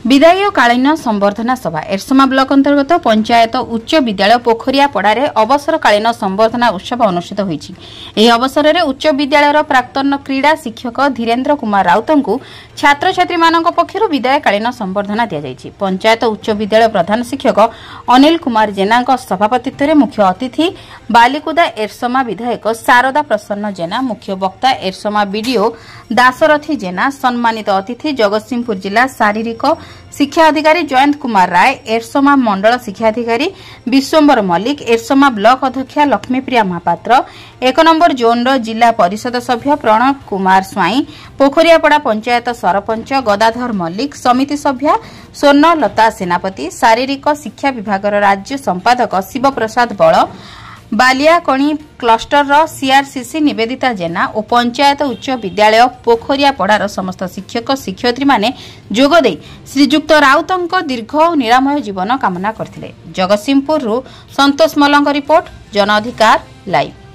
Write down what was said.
विदायकालीन संबर्धना सभा एरसमा ब्लॉक अंतर्गत पंचायत उच्च विद्यालय पोखरियापड़ारे अवसरकालीन संबर्धना उत्सव अनुष्ठित होईछि। एही अवसर में उच्च विद्यालयर प्राक्तन क्रीड़ा शिक्षक धीरेन्द्र कुमार राउतଙ୍କୁ छात्र छात्री मानक पक्षरु विदायकालीन संबर्धना दिया जायछि। पंचायत उच्च विद्यालय प्रधान शिक्षक अनिल कुमार जेना सभापतित्व में मुख्य अतिथि बालिकुदा एरसमा विधायक शारदा प्रसन्न जेना, मुख्य वक्ता एरसमा बीडीओ दासरथी जेना, सम्मानित अतिथि जगतसिंहपुर जिला शारीरिक शिक्षा अधिकारी जयंत कुमार राय, एरसमा मंडल शिक्षा अधिकारी विश्वम्बर मल्लिक, एरसमा ब्लॉक अध्यक्षा लक्ष्मीप्रिया महापात्र, 1 नंबर जोन जिला परिषद सभ्य प्रणव कुमार स्वाई, पोखरियापड़ा पंचायत सरपंच गदाधर मल्लिक, समिति सभ्या स्वर्णलता सेनापति, शारीरिक शिक्षा विभाग राज्य संपादक शिव प्रसाद बड़, बालियाकणी क्लस्टर सीआरसीसी निवेदिता जेना और पंचायत उच्च विद्यालय पोखरियापड़ार समस्त शिक्षक शिक्षयित्री माने जोग देई श्रीजुक्त राउतंक दीर्घ और निरामय जीवन कामना करथिले। जगतसिंहपुर संतोष मल्लंक रिपोर्ट, जन अधिकार लाइव।